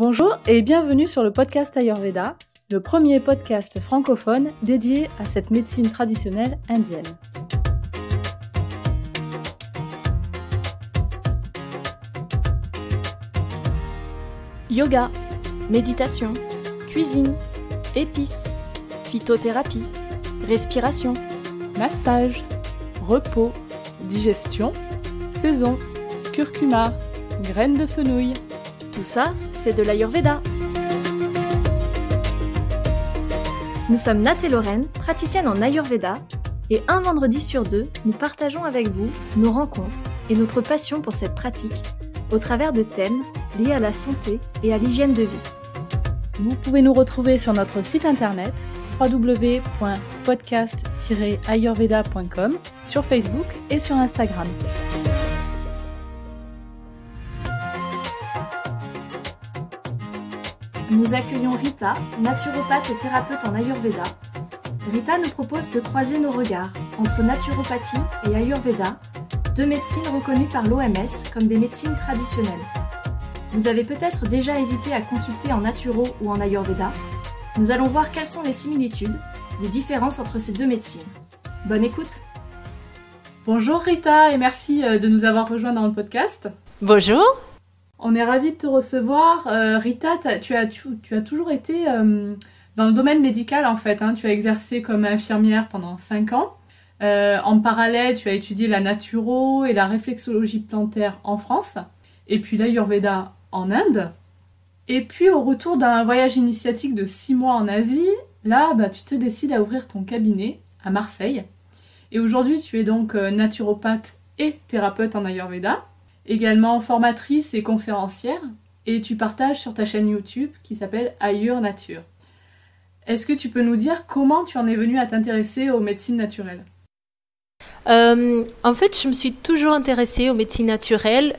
Bonjour et bienvenue sur le podcast Ayurveda, le premier podcast francophone dédié à cette médecine traditionnelle indienne. Yoga, méditation, cuisine, épices, phytothérapie, respiration, Massage, repos, digestion, saison, curcuma, graines de fenouil. tout ça, c'est de l'Ayurveda. Nous sommes Nat et Lorraine, praticiennes en Ayurveda, et un vendredi sur deux, nous partageons avec vous nos rencontres et notre passion pour cette pratique au travers de thèmes liés à la santé et à l'hygiène de vie. Vous pouvez nous retrouver sur notre site internet www.podcast-ayurveda.com, sur Facebook et sur Instagram. Nous accueillons Rita, naturopathe et thérapeute en Ayurveda. Rita nous propose de croiser nos regards entre naturopathie et Ayurveda, deux médecines reconnues par l'OMS comme des médecines traditionnelles. Vous avez peut-être déjà hésité à consulter en naturo ou en Ayurveda. Nous allons voir quelles sont les similitudes, les différences entre ces deux médecines. Bonne écoute! Bonjour Rita et merci de nous avoir rejoints dans le podcast. Bonjour. On est ravis de te recevoir. Rita, tu as toujours été dans le domaine médical en fait. Tu as exercé comme infirmière pendant 5 ans. En parallèle, tu as étudié la naturo et la réflexologie plantaire en France. Et puis l'Ayurveda en Inde. Et puis au retour d'un voyage initiatique de 6 mois en Asie, là tu te décides à ouvrir ton cabinet à Marseille. Et aujourd'hui, tu es donc naturopathe et thérapeute en Ayurveda. Également formatrice et conférencière, et tu partages sur ta chaîne YouTube qui s'appelle Ayur Nature. Est-ce que tu peux nous dire comment tu en es venue à t'intéresser aux médecines naturelles ? En fait, je me suis toujours intéressée aux médecines naturelles.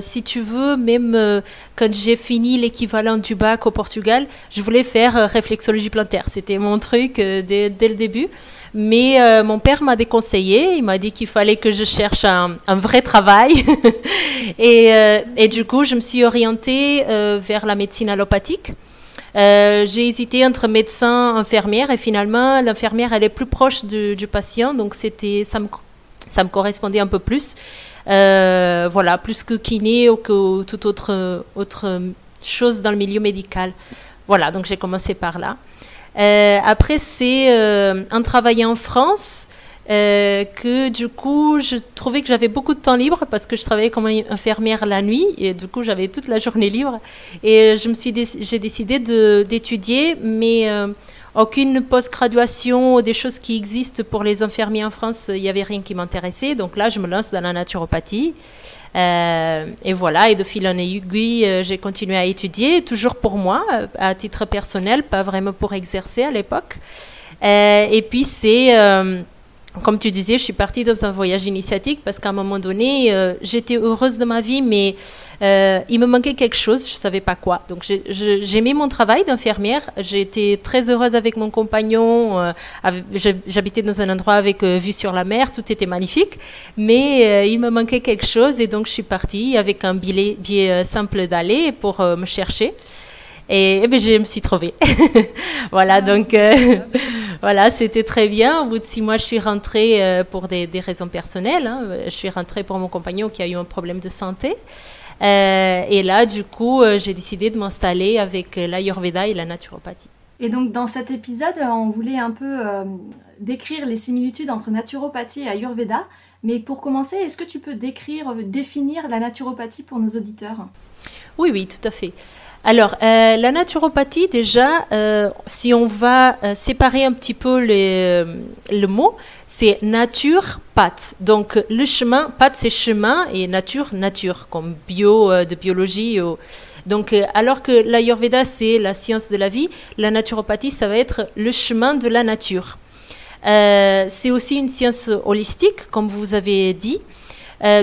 Si tu veux, même quand j'ai fini l'équivalent du bac au Portugal, je voulais faire réflexologie plantaire. C'était mon truc dès le début. Mais mon père m'a déconseillé. Il m'a dit qu'il fallait que je cherche un vrai travail. et du coup, je me suis orientée vers la médecine allopathique. J'ai hésité entre médecin et infirmière et finalement l'infirmière elle est plus proche du patient, donc ça me correspondait un peu plus, voilà, plus que kiné ou que toute autre chose dans le milieu médical. Voilà, donc j'ai commencé par là. Après c'est en travaillant en France que du coup je trouvais que j'avais beaucoup de temps libre parce que je travaillais comme infirmière la nuit et du coup j'avais toute la journée libre et j'ai décidé d'étudier mais aucune post-graduation ou des choses qui existent pour les infirmiers en France, il n'y avait rien qui m'intéressait, donc là je me lance dans la naturopathie et voilà, et de fil en aiguille j'ai continué à étudier, toujours pour moi à titre personnel, pas vraiment pour exercer à l'époque, et puis c'est comme tu disais, je suis partie dans un voyage initiatique parce qu'à un moment donné, j'étais heureuse de ma vie, mais il me manquait quelque chose, je ne savais pas quoi. Donc j'aimais mon travail d'infirmière, j'étais très heureuse avec mon compagnon, j'habitais dans un endroit avec vue sur la mer, tout était magnifique, mais il me manquait quelque chose et donc je suis partie avec un billet simple d'aller pour me chercher. Et bien, je me suis trouvée. Voilà, donc voilà, c'était très bien. Au bout de 6 mois, je suis rentrée pour des raisons personnelles. Je suis rentrée pour mon compagnon qui a eu un problème de santé. Et là, du coup, j'ai décidé de m'installer avec l'Ayurveda et la naturopathie. Et donc dans cet épisode, on voulait un peu décrire les similitudes entre naturopathie et Ayurveda. Mais pour commencer, est-ce que tu peux définir la naturopathie pour nos auditeurs ? Oui, tout à fait. Alors, la naturopathie, déjà, si on va séparer un petit peu le mot, c'est nature, path. Donc, le chemin, path, c'est chemin, et nature, comme de biologie. Donc, alors que l'Ayurveda, c'est la science de la vie, la naturopathie, ça va être le chemin de la nature. C'est aussi une science holistique, comme vous avez dit.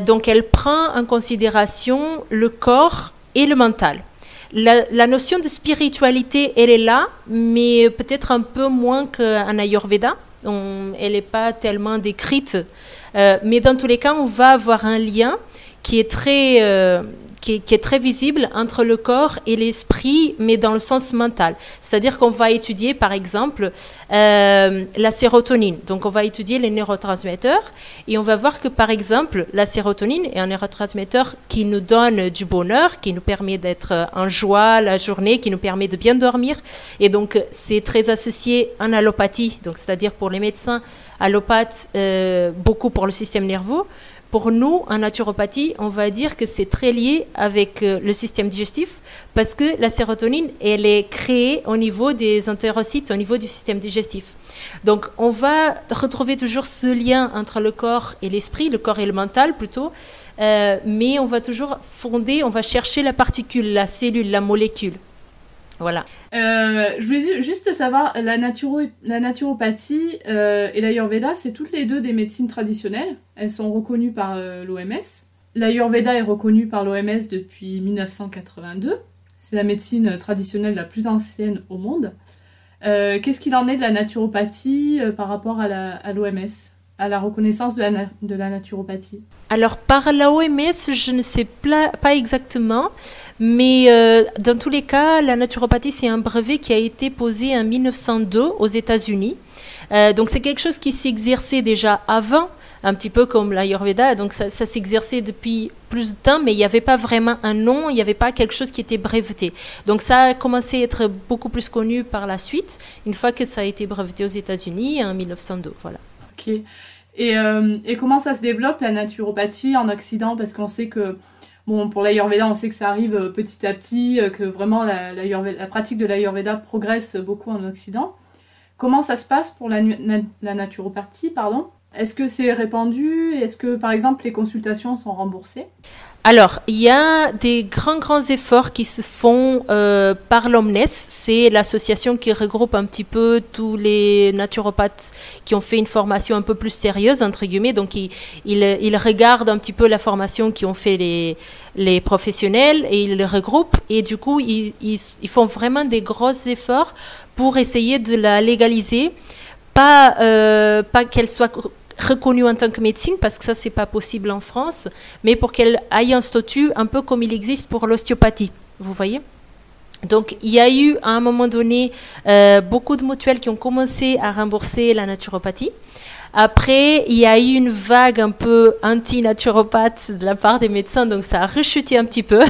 Donc, elle prend en considération le corps et le mental. La notion de spiritualité, elle est là, mais peut-être un peu moins qu'en Ayurveda. Elle n'est pas tellement décrite. Mais dans tous les cas, on va avoir un lien qui est qui est très visible entre le corps et l'esprit, mais dans le sens mental. C'est-à-dire qu'on va étudier, par exemple, la sérotonine. Donc, on va étudier les neurotransmetteurs et on va voir que, par exemple, la sérotonine est un neurotransmetteur qui nous donne du bonheur, qui nous permet d'être en joie la journée, qui nous permet de bien dormir. Et donc, c'est très associé en allopathie, donc c'est-à-dire pour les médecins allopathes, beaucoup pour le système nerveux. Pour nous, en naturopathie, on va dire que c'est très lié avec le système digestif parce que la sérotonine, elle est créée au niveau des entérocytes, au niveau du système digestif. Donc, on va retrouver toujours ce lien entre le corps et l'esprit, le corps et le mental plutôt, mais on va toujours on va chercher la particule, la cellule, la molécule. Voilà. Je voulais juste savoir, la naturopathie et l'Ayurveda, c'est toutes les deux des médecines traditionnelles. Elles sont reconnues par l'OMS. L'Ayurveda est reconnue par l'OMS depuis 1982. C'est la médecine traditionnelle la plus ancienne au monde. Qu'est-ce qu'il en est de la naturopathie par rapport à l'OMS, à la reconnaissance de la naturopathie? Alors, par la OMS, je ne sais pas exactement, mais dans tous les cas, la naturopathie, c'est un brevet qui a été posé en 1902 aux États-Unis. Donc, c'est quelque chose qui s'exerçait déjà avant, un petit peu comme l'Ayurveda. Donc, ça s'exerçait depuis plus de temps, mais il n'y avait pas vraiment un nom, il n'y avait pas quelque chose qui était breveté. Donc, ça a commencé à être beaucoup plus connu par la suite, une fois que ça a été breveté aux États-Unis en 1902. Voilà. Ok. Et comment ça se développe, la naturopathie en Occident? Parce qu'on sait que, bon, pour l'Ayurveda, on sait que ça arrive petit à petit, que vraiment la pratique de l'Ayurveda progresse beaucoup en Occident. Comment ça se passe pour la naturopathie, pardon? Est-ce que c'est répandu? Est-ce que, par exemple, les consultations sont remboursées? Alors, il y a des grands efforts qui se font par l'Omnes. C'est l'association qui regroupe un petit peu tous les naturopathes qui ont fait une formation un peu plus sérieuse, entre guillemets. Donc, ils regardent un petit peu la formation qui ont fait les professionnels et ils les regroupent. Et du coup, ils font vraiment des gros efforts pour essayer de la légaliser. Pas qu'elle soit reconnue en tant que médecine, parce que ça, c'est pas possible en France, mais pour qu'elle ait un statut un peu comme il existe pour l'ostéopathie. Vous voyez? Donc, il y a eu, à un moment donné, beaucoup de mutuelles qui ont commencé à rembourser la naturopathie. Après, il y a eu une vague un peu anti-naturopathe de la part des médecins, donc ça a rechuté un petit peu.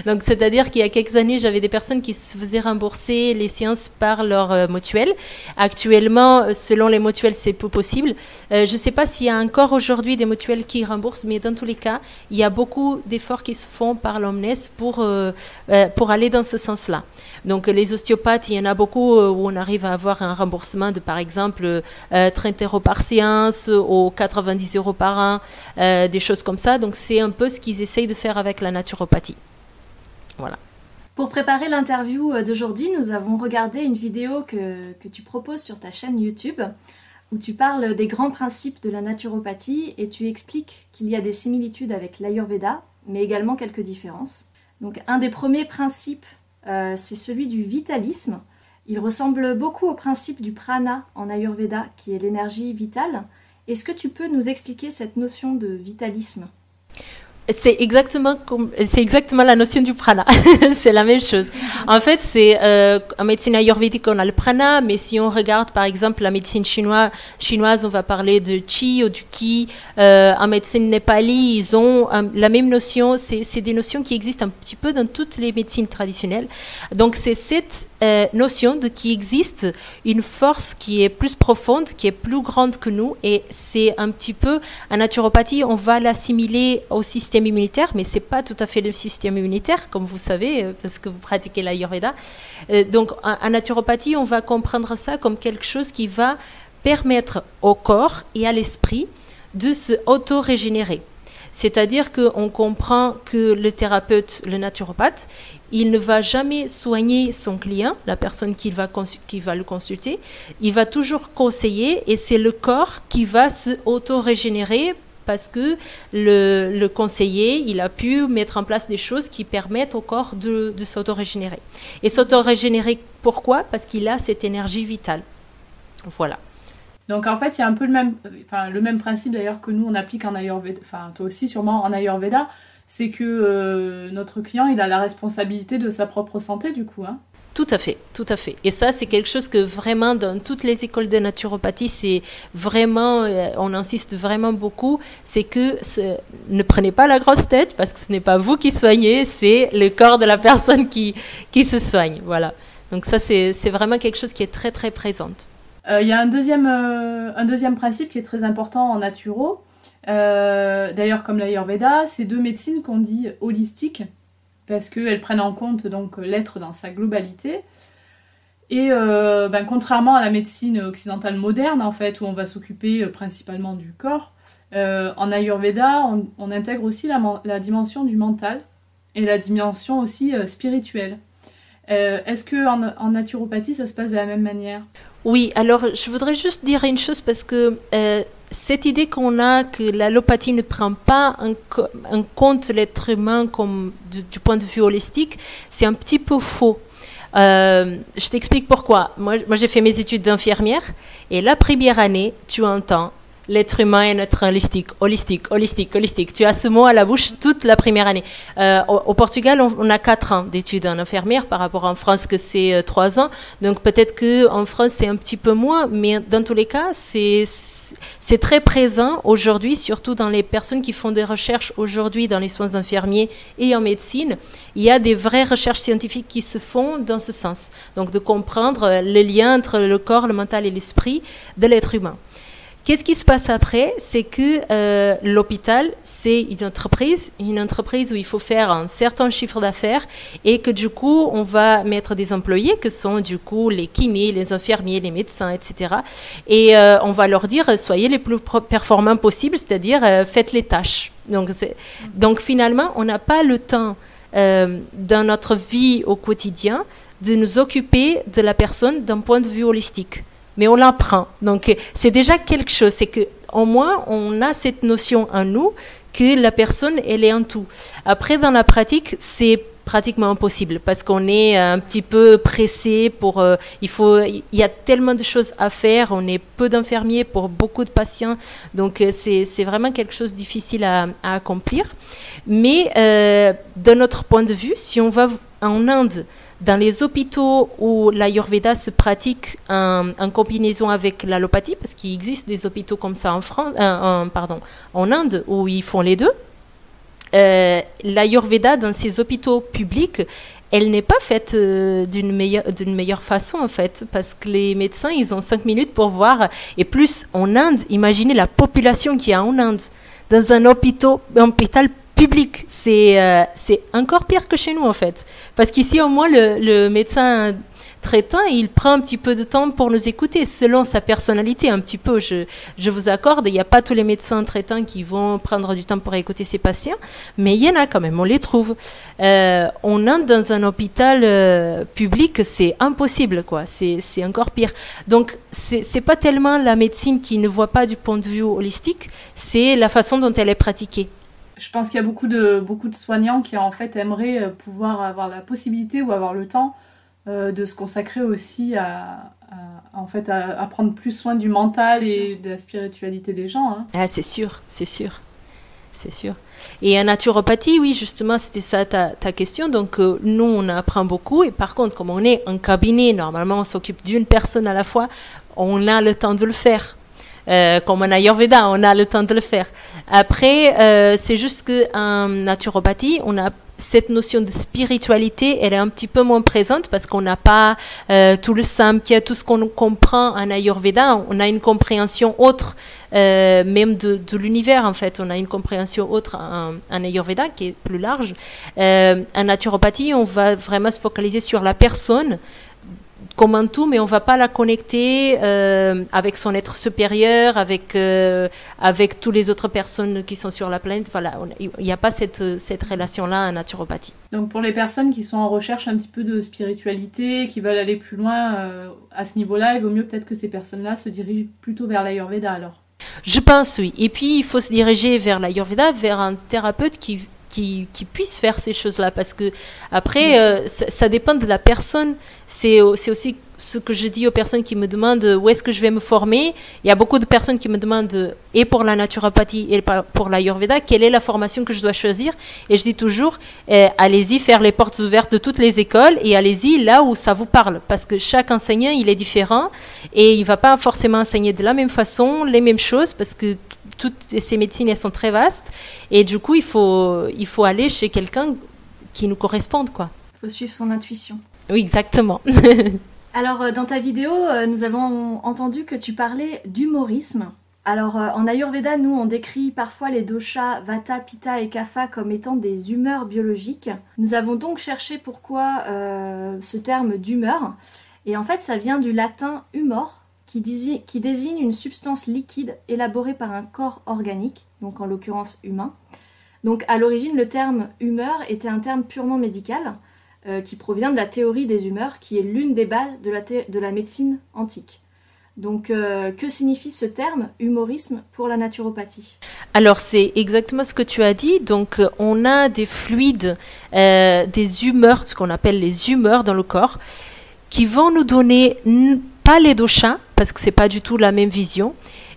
Donc, c'est-à-dire qu'il y a quelques années, j'avais des personnes qui se faisaient rembourser les séances par leur mutuelle. Actuellement, selon les mutuelles, c'est peu possible. Je ne sais pas s'il y a encore aujourd'hui des mutuelles qui remboursent, mais dans tous les cas, il y a beaucoup d'efforts qui se font par l'Omnes pour aller dans ce sens-là. Donc, les ostéopathes, il y en a beaucoup où on arrive à avoir un remboursement de, par exemple, 30 € par séance aux 90 € par an, des choses comme ça. Donc, c'est un peu ce qu'ils essayent de faire avec la naturopathie. Voilà. Pour préparer l'interview d'aujourd'hui, nous avons regardé une vidéo que tu proposes sur ta chaîne YouTube où tu parles des grands principes de la naturopathie et tu expliques qu'il y a des similitudes avec l'Ayurveda, mais également quelques différences. Donc, un des premiers principes, c'est celui du vitalisme. Il ressemble beaucoup au principe du prana en Ayurveda, qui est l'énergie vitale. Est-ce que tu peux nous expliquer cette notion de vitalisme ? C'est exactement la notion du prana. C'est la même chose. En fait, c'est en médecine ayurvédique, on a le prana, mais si on regarde par exemple la médecine chinoise, on va parler de chi ou du ki. En médecine népali, ils ont la même notion. C'est des notions qui existent un petit peu dans toutes les médecines traditionnelles. Donc, c'est cette notion de qu'il existe une force qui est plus profonde, qui est plus grande que nous, et c'est un petit peu, en naturopathie, on va l'assimiler au système immunitaire, mais c'est pas tout à fait le système immunitaire, comme vous savez, parce que vous pratiquez l'Ayurveda. Donc, en naturopathie, on va comprendre ça comme quelque chose qui va permettre au corps et à l'esprit de se auto-régénérer. C'est-à-dire qu'on comprend que le thérapeute, le naturopathe, il ne va jamais soigner son client, la personne qui va le consulter. Il va toujours conseiller et c'est le corps qui va se auto-régénérer parce que le conseiller, il a pu mettre en place des choses qui permettent au corps de s'auto-régénérer. Et s'auto-régénérer, pourquoi ? Parce qu'il a cette énergie vitale. Voilà. Donc en fait, il y a un peu le même principe d'ailleurs que nous on applique en Ayurveda, enfin toi aussi sûrement en Ayurveda, c'est que notre client il a la responsabilité de sa propre santé du coup. Hein. Tout à fait, tout à fait. Et ça, c'est quelque chose que vraiment, dans toutes les écoles de naturopathie, c'est vraiment, on insiste vraiment beaucoup, c'est que ne prenez pas la grosse tête, parce que ce n'est pas vous qui soignez, c'est le corps de la personne qui se soigne. Voilà. Donc ça, c'est vraiment quelque chose qui est très, très présent. Il y a un deuxième principe qui est très important en naturo, d'ailleurs comme l'Ayurveda, c'est 2 médecines qu'on dit holistiques, parce qu'elles prennent en compte donc l'être dans sa globalité. Et contrairement à la médecine occidentale moderne, en fait, où on va s'occuper principalement du corps, en Ayurveda, on intègre aussi la dimension du mental et la dimension aussi spirituelle. Est-ce qu'en naturopathie, ça se passe de la même manière? Oui, alors je voudrais juste dire une chose parce que cette idée qu'on a que l'allopathie ne prend pas en compte l'être humain comme du point de vue holistique, c'est un petit peu faux. Je t'explique pourquoi. Moi j'ai fait mes études d'infirmière et la première année, tu entends l'être humain est notre holistique. Tu as ce mot à la bouche toute la première année. Au Portugal, on a 4 ans d'études en infirmière par rapport en France que c'est 3 ans. Donc peut-être qu'en France, c'est un petit peu moins, mais dans tous les cas, c'est très présent aujourd'hui, surtout dans les personnes qui font des recherches aujourd'hui dans les soins infirmiers et en médecine. Il y a des vraies recherches scientifiques qui se font dans ce sens. Donc de comprendre le lien entre le corps, le mental et l'esprit de l'être humain. Qu'est-ce qui se passe après? C'est que l'hôpital, c'est une entreprise où il faut faire un certain chiffre d'affaires et que du coup, on va mettre des employés que sont du coup les kinés, les infirmiers, les médecins, etc. Et on va leur dire, soyez les plus performants possibles, c'est-à-dire faites les tâches. Donc finalement, on n'a pas le temps dans notre vie au quotidien de nous occuper de la personne d'un point de vue holistique. Mais on l'apprend. Donc, c'est déjà quelque chose. C'est qu'au moins, on a cette notion en nous que la personne, elle est en tout. Après, dans la pratique, c'est pratiquement impossible parce qu'on est un petit peu pressé il y a tellement de choses à faire. On est peu d'infirmiers pour beaucoup de patients. Donc, c'est vraiment quelque chose de difficile à accomplir. Mais, de notre point de vue, si on va en Inde, dans les hôpitaux où l'Ayurveda se pratique en combinaison avec l'allopathie, parce qu'il existe des hôpitaux comme ça en Inde où ils font les deux, l'Ayurveda dans ces hôpitaux publics, elle n'est pas faite d'une meilleure façon en fait, parce que les médecins, ils ont 5 minutes pour voir, et plus en Inde, imaginez la population qu'il y a en Inde, dans un hôpital public, c'est encore pire que chez nous en fait. Parce qu'ici au moins le médecin traitant, il prend un petit peu de temps pour nous écouter selon sa personnalité un petit peu. Je vous accorde, il n'y a pas tous les médecins traitants qui vont prendre du temps pour écouter ses patients, mais il y en a quand même, on les trouve. On entre dans un hôpital public, c'est impossible quoi, c'est encore pire. Donc c'est pas tellement la médecine qui ne voit pas du point de vue holistique, c'est la façon dont elle est pratiquée. Je pense qu'il y a beaucoup de soignants qui en fait aimeraient pouvoir avoir la possibilité ou avoir le temps de se consacrer aussi à prendre plus soin du mental et de la spiritualité des gens. Hein. Ah, c'est sûr. Et en naturopathie, oui, justement, c'était ça ta question. Donc, nous, on apprend beaucoup. Et par contre, comme on est en cabinet, normalement, on s'occupe d'une personne à la fois, on a le temps de le faire. Comme en Ayurveda, on a le temps de le faire. Après, c'est juste qu'en naturopathie, on a cette notion de spiritualité, elle est un petit peu moins présente parce qu'on n'a pas tout le samkhya, tout ce qu'on comprend en Ayurveda. On a une compréhension autre, même de l'univers en fait. On a une compréhension autre en Ayurveda qui est plus large. En naturopathie, on va vraiment se focaliser sur la personne comme un tout, mais on ne va pas la connecter avec son être supérieur, avec toutes les autres personnes qui sont sur la planète. Voilà, il n'y a pas cette relation-là en naturopathie. Donc pour les personnes qui sont en recherche un petit peu de spiritualité, qui veulent aller plus loin à ce niveau-là, il vaut mieux peut-être que ces personnes-là se dirigent plutôt vers l'Ayurveda alors. Je pense, oui. Et puis, il faut se diriger vers l'Ayurveda, vers un thérapeute qui puisse faire ces choses-là, parce que après ça dépend de la personne. C'est aussi ce que je dis aux personnes qui me demandent où est-ce que je vais me former, il y a beaucoup de personnes qui me demandent, et pour la naturopathie et pour l'Ayurveda, quelle est la formation que je dois choisir. Et je dis toujours, allez-y faire les portes ouvertes de toutes les écoles et allez-y là où ça vous parle. Parce que chaque enseignant, il est différent et il ne va pas forcément enseigner de la même façon, les mêmes choses, parce que toutes ces médecines, elles sont très vastes. Et du coup, il faut aller chez quelqu'un qui nous corresponde, quoi. Il faut suivre son intuition. Oui, exactement. Alors, dans ta vidéo, nous avons entendu que tu parlais d'humorisme. Alors, en Ayurveda, nous, on décrit parfois les doshas Vata, Pitta et Kapha comme étant des humeurs biologiques. Nous avons donc cherché pourquoi ce terme d'humeur. Et en fait, ça vient du latin humor, qui désigne une substance liquide élaborée par un corps organique, donc en l'occurrence humain. Donc, à l'origine, le terme humeur était un terme purement médical, qui provient de la théorie des humeurs, qui est l'une des bases de la médecine antique. Donc, que signifie ce terme humorisme pour la naturopathie? Alors, c'est exactement ce que tu as dit. Donc, on a des fluides, des humeurs, ce qu'on appelle les humeurs dans le corps, qui vont nous donner, pas les doshas, parce que ce n'est pas du tout la même vision,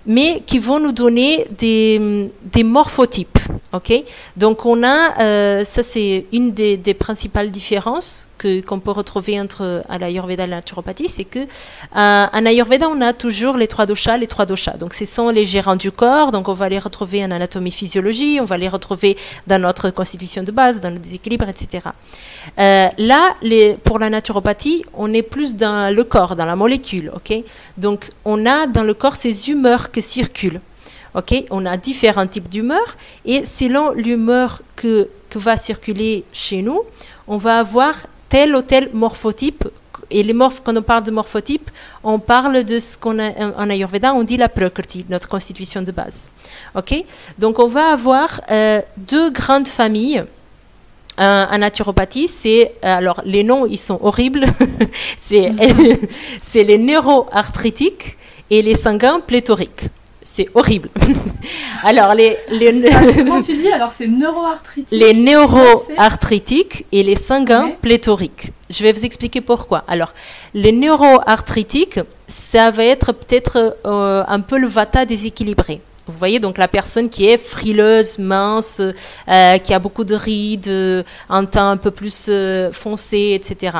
mais qui vont nous donner des morphotypes. Okay. Donc on a, ça c'est une des principales différences qu'on peut retrouver entre à l'Ayurveda et la naturopathie, c'est que en Ayurveda on a toujours les trois doshas. Donc ce sont les gérants du corps, donc on va les retrouver en anatomie physiologie, on va les retrouver dans notre constitution de base, dans le déséquilibre, etc. Là, pour la naturopathie, on est plus dans le corps, dans la molécule. Okay. Donc on a dans le corps ces humeurs qui circulent. Okay, on a différents types d'humeurs et selon l'humeur que va circuler chez nous, on va avoir tel ou tel morphotype. Et quand on parle de morphotype, on parle de ce qu'on a en Ayurveda, on dit la prakriti, notre constitution de base. Okay, donc on va avoir deux grandes familles. En naturopathie, alors les noms ils sont horribles, c'est les neuroarthritiques et les sanguins pléthoriques. C'est horrible. Alors, comment tu dis? Alors, c'est neuroarthritique. Les neuroarthritiques et les sanguins pléthoriques. Je vais vous expliquer pourquoi. Alors, les neuroarthritiques, ça va être peut-être un peu le vata déséquilibré. Vous voyez, donc la personne qui est frileuse, mince, qui a beaucoup de rides, un teint un peu plus foncé, etc.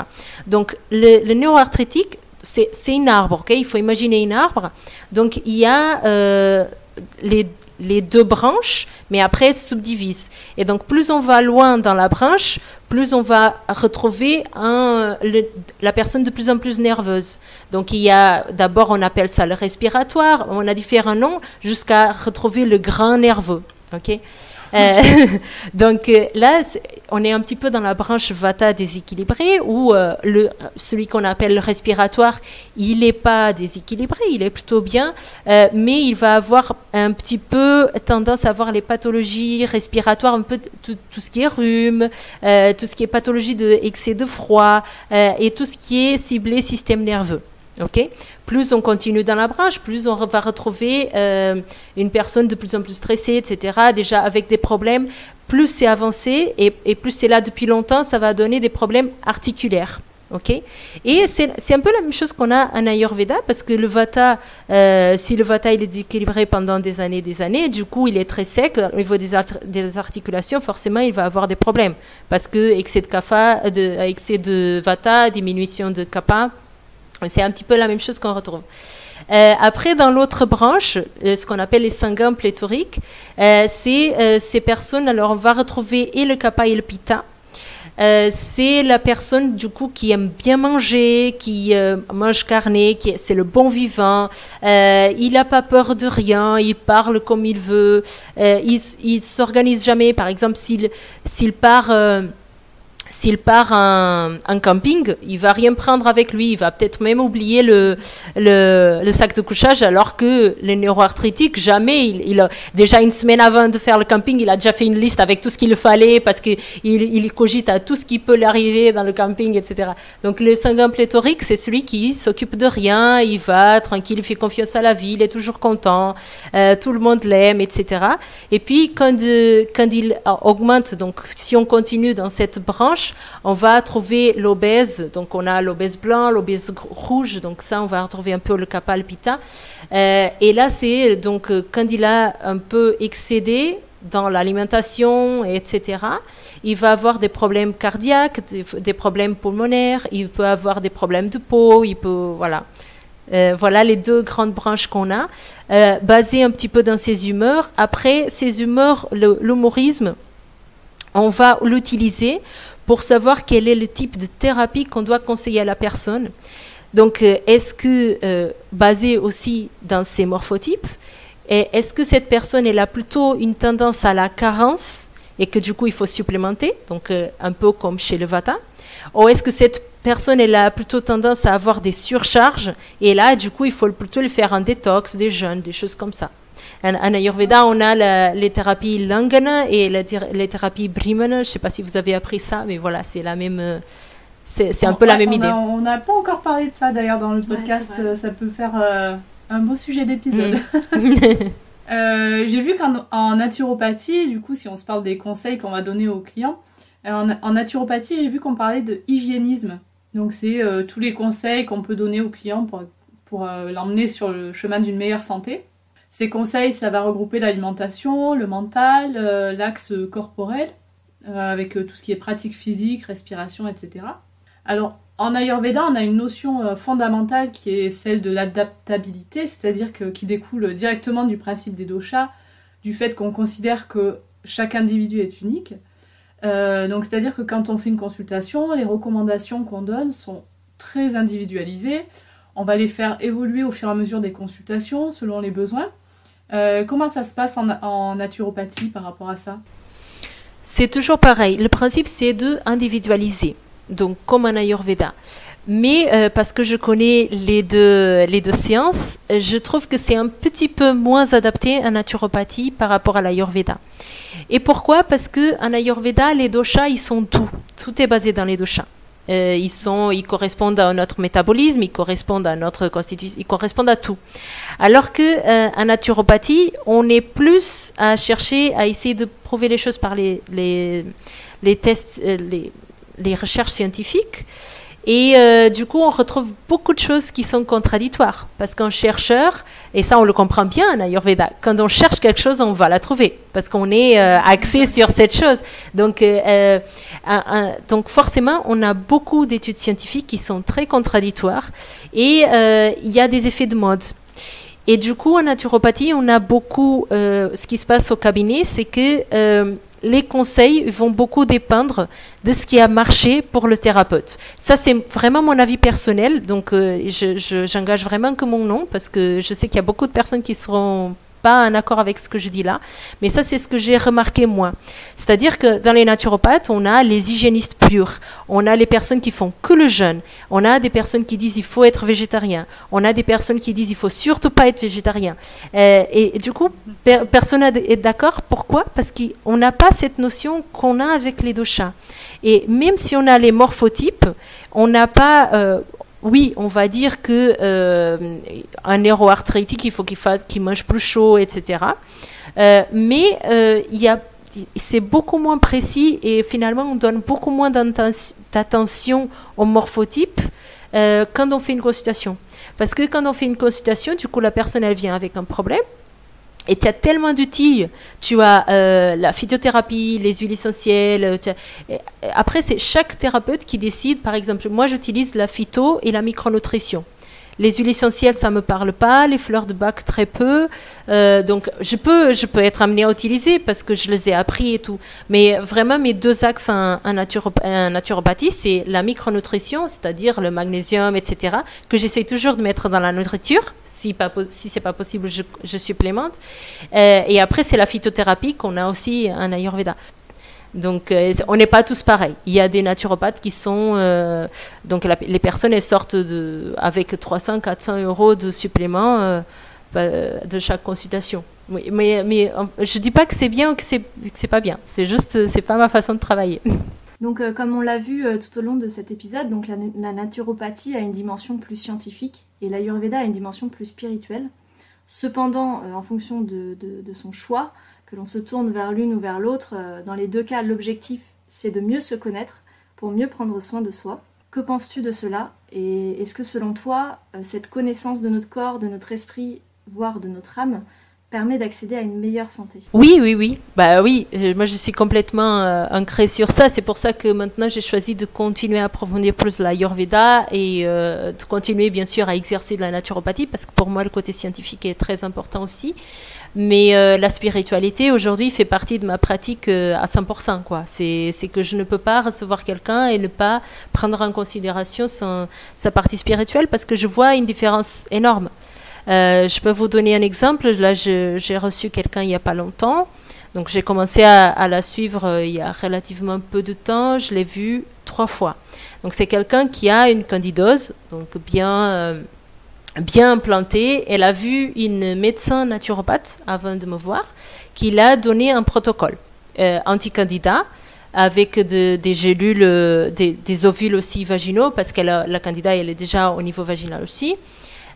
Donc, le neuroarthritique, c'est un arbre, ok? Il faut imaginer un arbre. Donc, il y a les deux branches, mais après, subdivise. Et donc, plus on va loin dans la branche, plus on va retrouver la personne de plus en plus nerveuse. Donc, il y a, d'abord, on appelle ça le respiratoire, on a différents noms, jusqu'à retrouver le grain nerveux, ok? Donc là, on est un petit peu dans la branche Vata déséquilibrée où celui qu'on appelle le respiratoire, il n'est pas déséquilibré, il est plutôt bien, mais il va avoir un petit peu tendance à avoir les pathologies respiratoires, un peu tout ce qui est rhume, tout ce qui est pathologie d'excès de froid et tout ce qui est ciblé système nerveux. Okay. Plus on continue dans la branche, plus on va retrouver une personne de plus en plus stressée, etc., déjà avec des problèmes. Plus c'est avancé et plus c'est là depuis longtemps, ça va donner des problèmes articulaires. Okay. Et c'est un peu la même chose qu'on a en Ayurveda, parce que le Vata, si le Vata il est déséquilibré pendant des années, du coup il est très sec, au niveau des articulations, forcément il va avoir des problèmes, parce que excès de Kapha, excès de Vata, diminution de Kapha, c'est un petit peu la même chose qu'on retrouve. Après, dans l'autre branche, ce qu'on appelle les sanguins pléthoriques, c'est ces personnes, alors on va retrouver et le Kapha et le Pitta. C'est la personne du coup qui aime bien manger, qui mange carné, c'est le bon vivant, il n'a pas peur de rien, il parle comme il veut, il s'organise jamais. Par exemple, s'il part en camping, il va rien prendre avec lui, il va peut-être même oublier le sac de couchage, alors que les neuroarthritiques, jamais, il a déjà une semaine avant de faire le camping, il a déjà fait une liste avec tout ce qu'il fallait, parce qu'il cogite à tout ce qui peut lui arriver dans le camping, etc. Donc le sanguin pléthorique, c'est celui qui s'occupe de rien, il va tranquille, il fait confiance à la vie, il est toujours content, tout le monde l'aime, etc. Et puis quand il augmente, donc si on continue dans cette branche, branches, on va trouver l'obèse. Donc, on a l'obèse blanc, l'obèse rouge. Donc, ça, on va retrouver un peu le kapha, le pitta. Et là, c'est donc quand il a un peu excédé dans l'alimentation, etc., il va avoir des problèmes cardiaques, des problèmes pulmonaires, il peut avoir des problèmes de peau, il peut, voilà. Voilà les deux grandes branches qu'on a, basées un petit peu dans ses humeurs. Après, ces humeurs, l'humorisme, on va l'utiliser pour savoir quel est le type de thérapie qu'on doit conseiller à la personne. Donc, est-ce que, basé aussi dans ses morphotypes, et est-ce que cette personne elle a plutôt une tendance à la carence et que du coup il faut supplémenter, donc un peu comme chez le Vata, ou est-ce que cette personne elle a plutôt tendance à avoir des surcharges et là du coup il faut plutôt le faire en détox, des jeûnes, des choses comme ça. En Ayurveda on a les thérapies Langana et les thérapies Brahmana, je ne sais pas si vous avez appris ça, mais voilà c'est la même... C'est un peu la même idée. On n'a pas encore parlé de ça d'ailleurs dans le podcast, ça peut faire un beau sujet d'épisode. J'ai vu qu'en naturopathie, du coup si on se parle des conseils qu'on va donner aux clients, en naturopathie j'ai vu qu'on parlait de hygiénisme. Donc c'est tous les conseils qu'on peut donner aux clients pour l'emmener sur le chemin d'une meilleure santé. Ces conseils, ça va regrouper l'alimentation, le mental, l'axe corporel, avec tout ce qui est pratique physique, respiration, etc. Alors, en Ayurveda, on a une notion fondamentale qui est celle de l'adaptabilité, c'est-à-dire qui découle directement du principe des doshas, du fait qu'on considère que chaque individu est unique. Donc, c'est-à-dire que quand on fait une consultation, les recommandations qu'on donne sont très individualisées. On va les faire évoluer au fur et à mesure des consultations, selon les besoins. Comment ça se passe en naturopathie par rapport à ça ? C'est toujours pareil. Le principe, c'est de individualiser. Donc, comme en Ayurveda. Mais parce que je connais les deux séances, je trouve que c'est un petit peu moins adapté en naturopathie par rapport à l'Ayurveda. Et pourquoi ? Parce qu'en Ayurveda, les doshas, ils sont tout. Tout est basé dans les doshas. Ils correspondent à notre métabolisme, ils correspondent à notre constitution, ils correspondent à tout. Alors que en naturopathie, on est plus à chercher à essayer de prouver les choses par les tests, les recherches scientifiques. Et du coup, on retrouve beaucoup de choses qui sont contradictoires. Parce qu'un chercheur, et ça on le comprend bien en Ayurveda, quand on cherche quelque chose, on va la trouver. Parce qu'on est axé sur cette chose. Donc forcément, on a beaucoup d'études scientifiques qui sont très contradictoires. Et il y a des effets de mode. Et du coup, en naturopathie, on a beaucoup... ce qui se passe au cabinet, c'est que... les conseils vont beaucoup dépendre de ce qui a marché pour le thérapeute. Ça, c'est vraiment mon avis personnel. Donc, j'engage vraiment que mon nom parce que je sais qu'il y a beaucoup de personnes qui seront pas en accord avec ce que je dis là. Mais ça, c'est ce que j'ai remarqué moi. C'est-à-dire que dans les naturopathes, on a les hygiénistes purs. On a les personnes qui font que le jeûne. On a des personnes qui disent il faut être végétarien. On a des personnes qui disent il faut surtout pas être végétarien. Et du coup, personne n'est d'accord. Pourquoi ? Parce qu'on n'a pas cette notion qu'on a avec les doshas. Et même si on a les morphotypes, on n'a pas... oui, on va dire que un neuroarthritique, il faut qu'il mange plus chaud, etc. Mais c'est beaucoup moins précis et finalement, on donne beaucoup moins d'attention aux morphotypes quand on fait une consultation. Parce que quand on fait une consultation, du coup, la personne, elle vient avec un problème. Et tu as tellement d'outils, tu as la phytothérapie, les huiles essentielles. Après, c'est chaque thérapeute qui décide. Par exemple, moi, j'utilise la phyto et la micronutrition. Les huiles essentielles, ça ne me parle pas. Les fleurs de bac, très peu. Donc, je peux être amenée à utiliser parce que je les ai appris et tout. Mais vraiment, mes deux axes en naturopathie, c'est la micronutrition, c'est-à-dire le magnésium, etc., que j'essaie toujours de mettre dans la nourriture. Si ce n'est pas possible, je supplémente. Et après, c'est la phytothérapie qu'on a aussi en Ayurveda. Donc, on n'est pas tous pareils. Il y a des naturopathes qui sont... donc, les personnes, elles sortent avec 300, 400 euros de supplément de chaque consultation. Oui, mais je ne dis pas que c'est bien ou que c'est pas bien. C'est juste, c'est pas ma façon de travailler. Donc, comme on l'a vu tout au long de cet épisode, donc la naturopathie a une dimension plus scientifique et l'Ayurveda a une dimension plus spirituelle. Cependant, en fonction de son choix, que l'on se tourne vers l'une ou vers l'autre, dans les deux cas, l'objectif, c'est de mieux se connaître pour mieux prendre soin de soi. Que penses-tu de cela? Et est-ce que selon toi, cette connaissance de notre corps, de notre esprit, voire de notre âme, permet d'accéder à une meilleure santé? Oui, oui, oui. Bah oui, moi je suis complètement ancrée sur ça. C'est pour ça que maintenant j'ai choisi de continuer à approfondir plus l'Ayurveda et de continuer bien sûr à exercer de la naturopathie parce que pour moi le côté scientifique est très important aussi. Mais la spiritualité aujourd'hui fait partie de ma pratique à 100%, quoi. C'est que je ne peux pas recevoir quelqu'un et ne pas prendre en considération sa partie spirituelle parce que je vois une différence énorme. Je peux vous donner un exemple. Là, j'ai reçu quelqu'un il n'y a pas longtemps. Donc, j'ai commencé à la suivre il y a relativement peu de temps. Je l'ai vue 3 fois. Donc, c'est quelqu'un qui a une candidose, donc bien implantée. Elle a vu une médecin naturopathe avant de me voir, qui l'a donné un protocole anti-candida avec des gélules, des ovules aussi vaginaux, parce que la candida, elle est déjà au niveau vaginal aussi.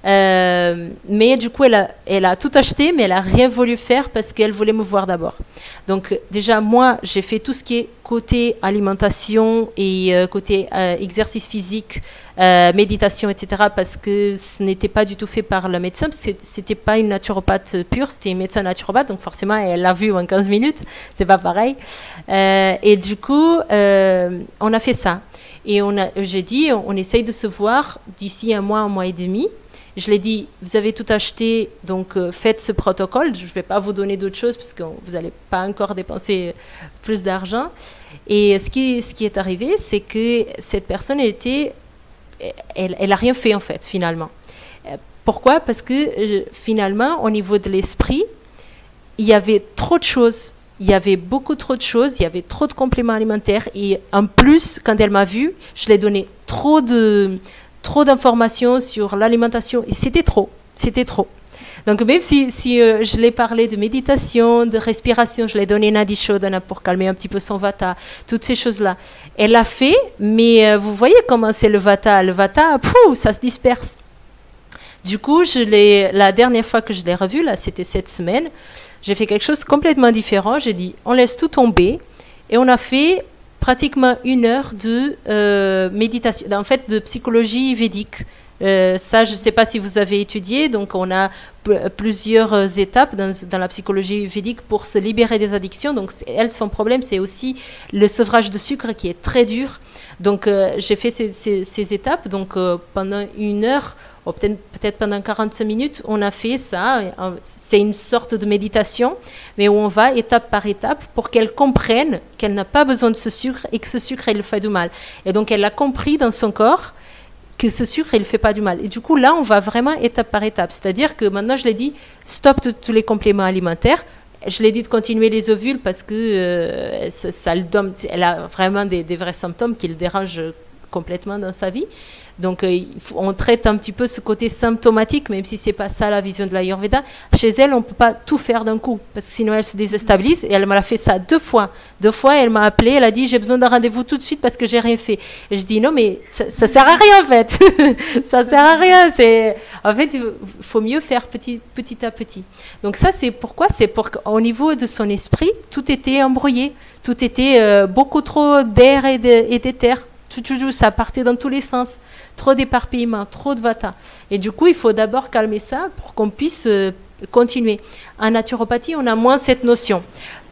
Mais du coup, elle a tout acheté, mais elle n'a rien voulu faire parce qu'elle voulait me voir d'abord. Donc déjà, moi, j'ai fait tout ce qui est côté alimentation et côté exercice physique, méditation, etc. parce que ce n'était pas du tout fait par la médecin. C'était pas une naturopathe pure, c'était une médecin naturopathe, donc forcément, elle l'a vu en 15 minutes. C'est pas pareil. Et du coup, on a fait ça. Et j'ai dit, on essaye de se voir d'ici un mois et demi. Je l'ai dit, vous avez tout acheté, donc faites ce protocole. Je ne vais pas vous donner d'autres choses parce que vous n'allez pas encore dépenser plus d'argent. Et ce qui est arrivé, c'est que cette personne, elle n'a rien fait en fait, finalement. Pourquoi? Parce que finalement, au niveau de l'esprit, il y avait trop de choses. Il y avait beaucoup trop de choses, il y avait trop de compléments alimentaires. Et en plus, quand elle m'a vue, je lui ai donné trop d'informations sur l'alimentation et c'était trop. Donc même si je l'ai parlé de méditation, de respiration, je l'ai donné Nadi Shodhana pour calmer un petit peu son vata, toutes ces choses-là. Elle l'a fait, mais vous voyez comment c'est le vata. Le vata, ça se disperse. Du coup, la dernière fois que je l'ai revue, là, c'était cette semaine, j'ai fait quelque chose de complètement différent. J'ai dit, on laisse tout tomber et on a fait pratiquement 1 heure de méditation, en fait de psychologie védique. Ça, je ne sais pas si vous avez étudié, donc on a plusieurs étapes dans la psychologie védique pour se libérer des addictions. Donc elle, son problème, c'est aussi le sevrage de sucre qui est très dur. Donc j'ai fait ces étapes, donc pendant 1 heure, ou peut-être pendant 45 minutes, on a fait ça. C'est une sorte de méditation, mais où on va étape par étape pour qu'elle comprenne qu'elle n'a pas besoin de ce sucre et que ce sucre, il fait du mal. Et donc, elle a compris dans son corps que ce sucre, il ne fait pas du mal. Et du coup, là, on va vraiment étape par étape. C'est-à-dire que maintenant, je l'ai dit, stop tous les compléments alimentaires. Je l'ai dit de continuer les ovules parce que elle a vraiment des vrais symptômes qui le dérangent complètement dans sa vie. Donc, on traite un petit peu ce côté symptomatique, même si ce n'est pas ça la vision de l'Ayurveda. Chez elle, on ne peut pas tout faire d'un coup, parce que sinon elle se déstabilise. Et elle m'a fait ça 2 fois. 2 fois, elle m'a appelé, elle a dit, j'ai besoin d'un rendez-vous tout de suite parce que j'ai rien fait. Et je dis, non, mais ça ne sert à rien, en fait. Ça ne sert à rien. En fait, il faut mieux faire petit à petit. Donc ça, c'est pourquoi? C'est pour qu'au niveau de son esprit, tout était embrouillé. Tout était beaucoup trop d'air et d'éther. Ça partait dans tous les sens. Trop d'éparpillement, trop de vata. Et du coup, il faut d'abord calmer ça pour qu'on puisse continuer. En naturopathie, on a moins cette notion.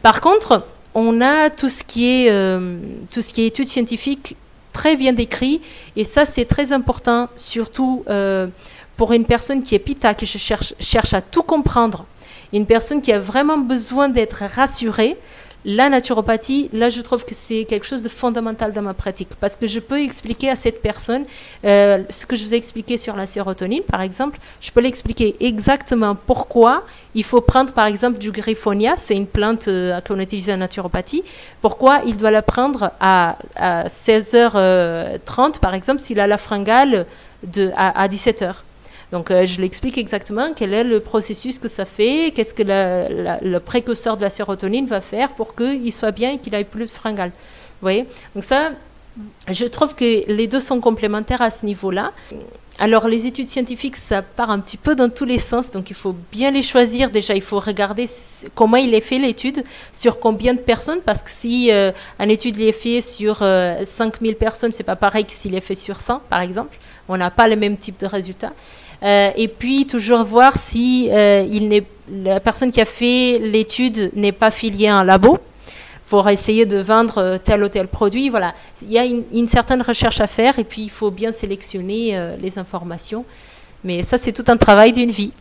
Par contre, on a tout ce qui est études scientifiques très bien décrit. Et ça, c'est très important, surtout pour une personne qui est pitta, qui cherche à tout comprendre. Une personne qui a vraiment besoin d'être rassurée. La naturopathie, là, je trouve que c'est quelque chose de fondamental dans ma pratique parce que je peux expliquer à cette personne ce que je vous ai expliqué sur la sérotonine, par exemple. Je peux l'expliquer exactement pourquoi il faut prendre, par exemple, du griffonia, c'est une plante qu'on utilise en naturopathie, pourquoi il doit la prendre à 16h30, par exemple, s'il a la fringale à 17h. Donc, je l'explique exactement quel est le processus que ça fait, qu'est-ce que le précurseur de la sérotonine va faire pour qu'il soit bien et qu'il n'ait plus de fringales. Vous voyez? Donc ça, je trouve que les deux sont complémentaires à ce niveau-là. Alors, les études scientifiques, ça part un petit peu dans tous les sens, donc il faut bien les choisir. Déjà, il faut regarder comment il est fait l'étude, sur combien de personnes, parce que si une étude est faite sur 5000 personnes, c'est pas pareil que s'il est fait sur 100, par exemple. On n'a pas le même type de résultat. Et puis, toujours voir si la personne qui a fait l'étude n'est pas affiliée à un labo, pour essayer de vendre tel ou tel produit. Voilà. Il y a une certaine recherche à faire et puis il faut bien sélectionner les informations. Mais ça, c'est tout un travail d'une vie.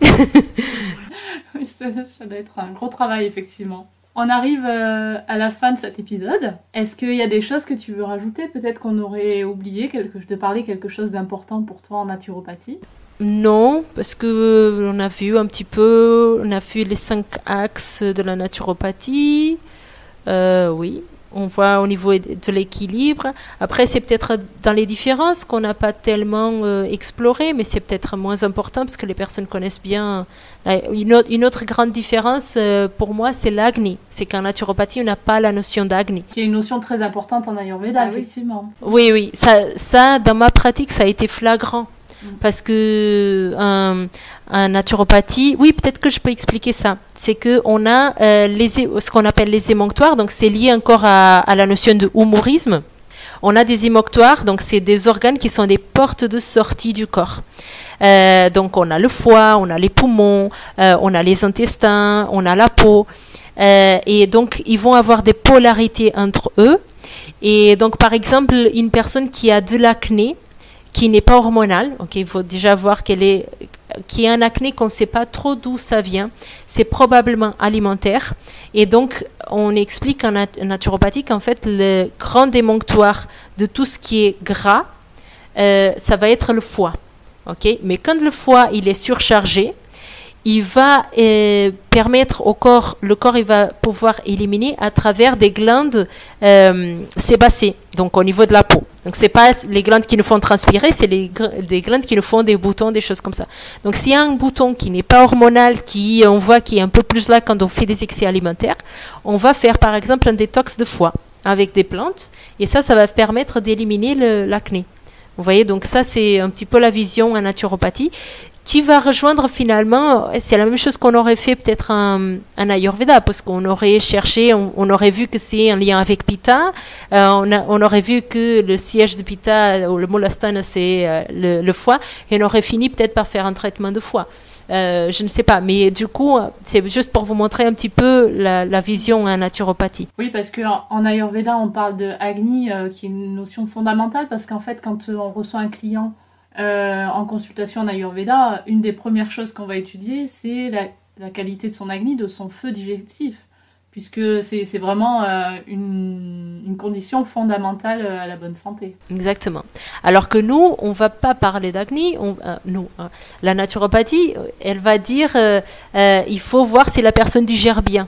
Oui, ça doit être un gros travail, effectivement. On arrive à la fin de cet épisode. Est-ce qu'il y a des choses que tu veux rajouter? Peut-être qu'on aurait oublié de parler quelque chose d'important pour toi en naturopathie? Non, parce que on a vu un petit peu, on a vu les 5 axes de la naturopathie. Oui, on voit au niveau de l'équilibre. Après, c'est peut-être dans les différences qu'on n'a pas tellement exploré, mais c'est peut-être moins important parce que les personnes connaissent bien. Une autre grande différence pour moi, c'est l'agni. C'est qu'en naturopathie, on n'a pas la notion d'agni. Qui est une notion très importante en Ayurveda, effectivement. Oui, ça, dans ma pratique, ça a été flagrant. Parce que en naturopathie, oui, peut-être que je peux expliquer ça. C'est que on a ce qu'on appelle les émonctoires, donc c'est lié encore à la notion de humorisme. On a des émonctoires, donc c'est des organes qui sont des portes de sortie du corps. Donc on a le foie, on a les poumons, on a les intestins, on a la peau, et donc ils vont avoir des polarités entre eux. Et donc par exemple, une personne qui a de l'acné, qui n'est pas hormonale, ok, il faut déjà voir qui est un acné qu'on ne sait pas trop d'où ça vient, c'est probablement alimentaire, et donc on explique en naturopathie qu'en fait le grand démonctoire de tout ce qui est gras, ça va être le foie, ok, mais quand le foie il est surchargé, il va permettre au corps, le corps il va pouvoir éliminer à travers des glandes sébacées, donc au niveau de la peau. Donc c'est pas les glandes qui nous font transpirer, c'est des glandes qui nous font des boutons, des choses comme ça. Donc s'il y a un bouton qui n'est pas hormonal, on voit qui est un peu plus là quand on fait des excès alimentaires, on va faire par exemple un détox de foie avec des plantes, et ça va permettre d'éliminer l'acné. Vous voyez, donc ça c'est un petit peu la vision en naturopathie, qui va rejoindre finalement, c'est la même chose qu'on aurait fait peut-être en Ayurveda, parce qu'on aurait cherché, on aurait vu que c'est un lien avec Pitta, on aurait vu que le siège de Pitta, ou le Mulastana, c'est le foie, et on aurait fini peut-être par faire un traitement de foie. Je ne sais pas, mais du coup, c'est juste pour vous montrer un petit peu la vision en naturopathie. Oui, parce qu'en Ayurveda, on parle de Agni, qui est une notion fondamentale, parce qu'en fait, quand on reçoit un client en consultation en Ayurveda, une des premières choses qu'on va étudier, c'est la qualité de son Agni, de son feu digestif, puisque c'est vraiment une condition fondamentale à la bonne santé. Exactement. Alors que nous, on ne va pas parler d'Agni, la naturopathie, elle va dire il faut voir si la personne digère bien.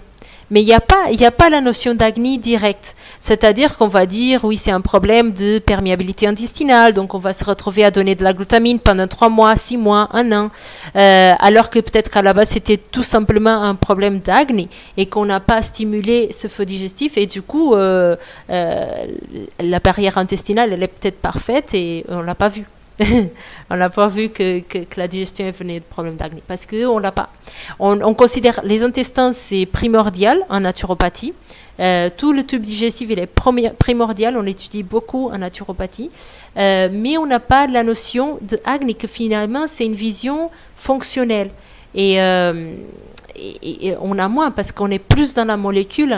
Mais il n'y a pas la notion d'agni directe. C'est-à-dire qu'on va dire, oui, c'est un problème de perméabilité intestinale, donc on va se retrouver à donner de la glutamine pendant 3 mois, 6 mois, 1 an, alors que peut-être qu'à la base, c'était tout simplement un problème d'acné et qu'on n'a pas stimulé ce feu digestif et du coup, la barrière intestinale, elle est peut-être parfaite et on ne l'a pas vue. On n'a pas vu que la digestion venait de problèmes d'acné parce qu'on l'a pas. On considère les intestins, c'est primordial en naturopathie. Tout le tube digestif il est primordial, on l'étudie beaucoup en naturopathie, mais on n'a pas la notion d'acné, que finalement c'est une vision fonctionnelle. Et on a moins parce qu'on est plus dans la molécule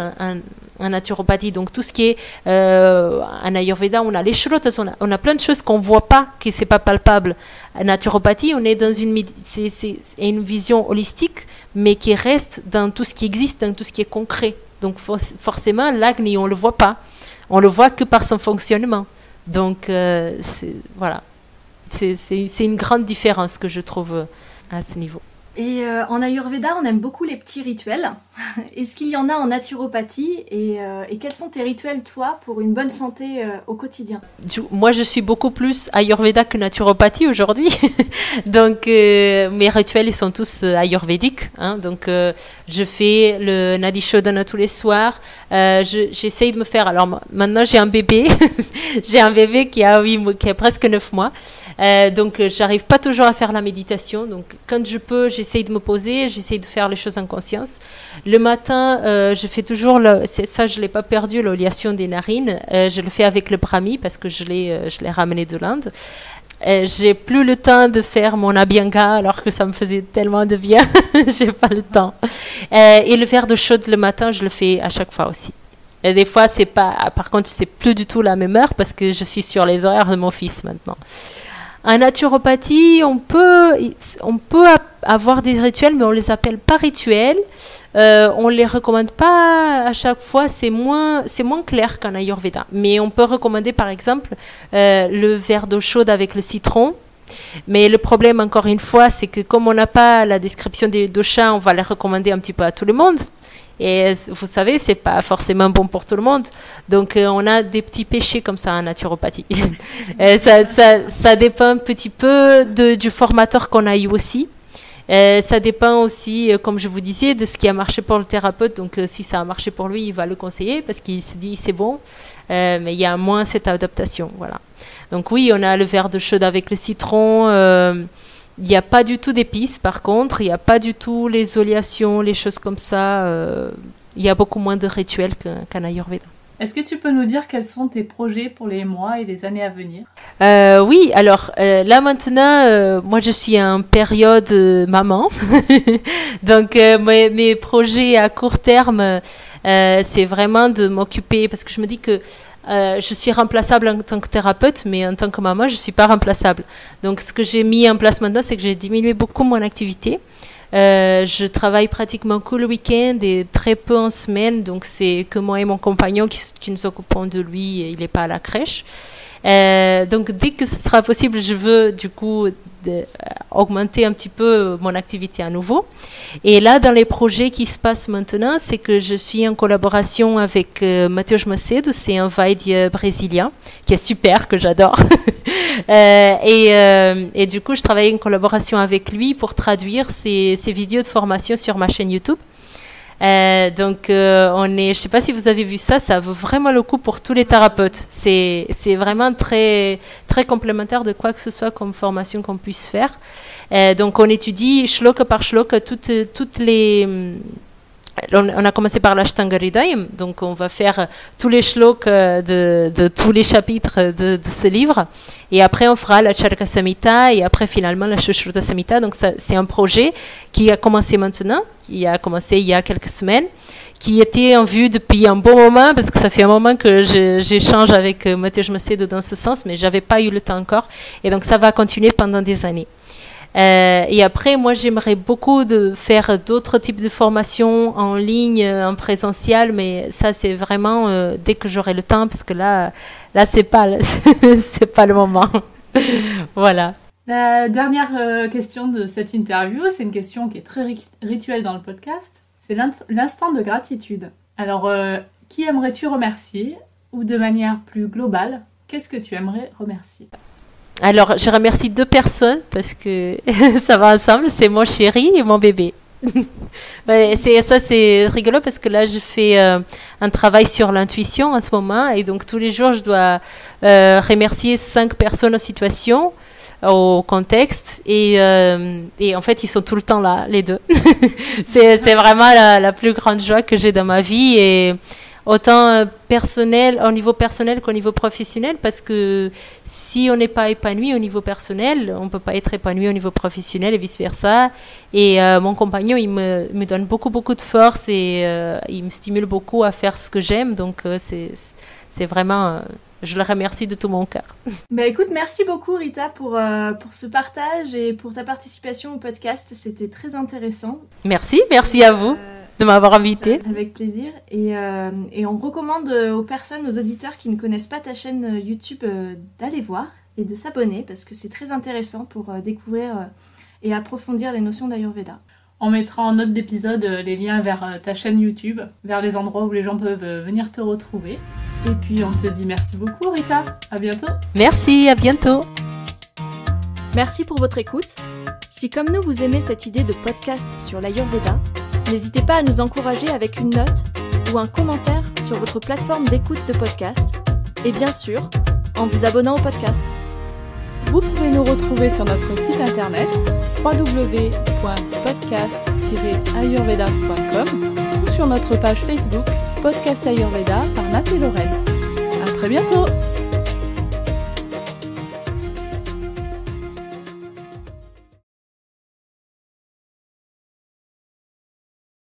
en naturopathie. Donc tout ce qui est en Ayurveda, on a les shrotas, on a plein de choses qu'on voit pas, qui c'est pas palpable. En naturopathie, on est dans c'est une vision holistique, mais qui reste dans tout ce qui existe, dans tout ce qui est concret. Donc forcément, l'agni, on le voit pas. On le voit que par son fonctionnement. Donc voilà, c'est une grande différence que je trouve à ce niveau. Et en Ayurveda, on aime beaucoup les petits rituels. Est-ce qu'il y en a en naturopathie et quels sont tes rituels, toi, pour une bonne santé au quotidien? Moi, je suis beaucoup plus Ayurveda que naturopathie aujourd'hui. Donc, mes rituels, ils sont tous ayurvédiques. Hein. Donc, je fais le Nadi Shodhana tous les soirs. J'essaye de me faire... Alors, maintenant, j'ai un bébé. J'ai un bébé qui a presque 9 mois. Donc, j'arrive pas toujours à faire la méditation. Donc, quand je peux, j'essaye de me poser, j'essaye de faire les choses en conscience. Le matin, je fais toujours, ça je l'ai pas perdu, l'oliation des narines. Je le fais avec le brahmi parce que je l'ai ramené de l'Inde. J'ai plus le temps de faire mon abhyanga alors que ça me faisait tellement de bien. J'ai pas le temps. Et le verre d'eau chaude le matin, je le fais à chaque fois aussi. Et des fois, par contre, c'est plus du tout la même heure parce que je suis sur les horaires de mon fils maintenant. En naturopathie, on peut avoir des rituels, mais on les appelle pas rituels. On les recommande pas à chaque fois. C'est moins clair qu'en Ayurveda. Mais on peut recommander, par exemple, le verre d'eau chaude avec le citron. Mais le problème, encore une fois, c'est que comme on n'a pas la description des doshas, on va les recommander un petit peu à tout le monde. Et vous savez, c'est pas forcément bon pour tout le monde. Donc, on a des petits péchés comme ça en naturopathie. Ça dépend un petit peu du formateur qu'on a eu aussi. Ça dépend aussi, comme je vous disais, de ce qui a marché pour le thérapeute. Donc, si ça a marché pour lui, il va le conseiller parce qu'il se dit c'est bon. Mais il y a moins cette adaptation. Voilà. Donc, oui, on a le verre de chaude avec le citron. Il n'y a pas du tout d'épices, par contre. Il n'y a pas du tout les oleations, les choses comme ça. Il y a beaucoup moins de rituels qu'en Ayurveda. Est-ce que tu peux nous dire quels sont tes projets pour les mois et les années à venir ? Oui, alors là maintenant, moi je suis en période maman. Donc mes projets à court terme, c'est vraiment de m'occuper, parce que je me dis que je suis remplaçable en tant que thérapeute, mais en tant que maman, je ne suis pas remplaçable. Donc, ce que j'ai mis en place maintenant, c'est que j'ai diminué beaucoup mon activité. Je travaille pratiquement que le week-end et très peu en semaine. Donc, c'est que moi et mon compagnon qui nous occupons de lui. Et il n'est pas à la crèche. Donc, dès que ce sera possible, je veux du coup augmenter un petit peu mon activité à nouveau. Et là, dans les projets qui se passent maintenant, c'est que je suis en collaboration avec Matheus Macedo, c'est un vaidya brésilien qui est super, que j'adore. Et du coup, je travaille en collaboration avec lui pour traduire ses vidéos de formation sur ma chaîne YouTube. Donc, je sais pas si vous avez vu ça, ça vaut vraiment le coup pour tous les thérapeutes. C'est vraiment très, très complémentaire de quoi que ce soit comme formation qu'on puisse faire. Donc, on étudie shloka par shloka toutes les... On a commencé par l'Ashtanga Hridayam, donc on va faire tous les shloks de tous les chapitres de ce livre. Et après, on fera la Charaka Samhita et après, finalement, la Sushruta Samhita. Donc, c'est un projet qui a commencé maintenant, qui a commencé il y a quelques semaines, qui était en vue depuis un bon moment, parce que ça fait un moment que j'échange avec Matheus Macedo dans ce sens, mais j'avais pas eu le temps encore. Et donc, ça va continuer pendant des années. Et après, moi, j'aimerais beaucoup de faire d'autres types de formations en ligne, en présentiel, mais ça, c'est vraiment dès que j'aurai le temps, parce que là, c'est pas le moment. Voilà. La dernière question de cette interview, c'est une question qui est très rituelle dans le podcast. C'est l'instant de gratitude. Alors, qui aimerais-tu remercier, ou de manière plus globale, qu'est-ce que tu aimerais remercier ? Alors, je remercie 2 personnes parce que ça va ensemble, c'est mon chéri et mon bébé. C'est rigolo parce que là, je fais un travail sur l'intuition en ce moment et donc tous les jours, je dois remercier 5 personnes aux situations, au contexte et en fait, ils sont tout le temps là, les 2. c'est vraiment la plus grande joie que j'ai dans ma vie et autant au niveau personnel qu'au niveau professionnel, parce que si on n'est pas épanoui au niveau personnel, on ne peut pas être épanoui au niveau professionnel et vice-versa. Et mon compagnon, il me donne beaucoup de force et il me stimule beaucoup à faire ce que j'aime. Donc, c'est vraiment... je le remercie de tout mon cœur. Bah écoute, merci beaucoup Rita pour ce partage et pour ta participation au podcast. C'était très intéressant. Merci à vous de m'avoir invité. Avec plaisir. Et on recommande aux personnes, aux auditeurs qui ne connaissent pas ta chaîne YouTube d'aller voir et de s'abonner parce que c'est très intéressant pour découvrir et approfondir les notions d'Ayurveda. On mettra en note d'épisode les liens vers ta chaîne YouTube, vers les endroits où les gens peuvent venir te retrouver. Et puis on te dit merci beaucoup Rita, à bientôt. Merci, à bientôt. Merci pour votre écoute. Si comme nous vous aimez cette idée de podcast sur l'Ayurveda, n'hésitez pas à nous encourager avec une note ou un commentaire sur votre plateforme d'écoute de podcast et bien sûr, en vous abonnant au podcast. Vous pouvez nous retrouver sur notre site internet www.podcast-ayurveda.com ou sur notre page Facebook Podcast Ayurveda par Nat et Lorraine. À très bientôt!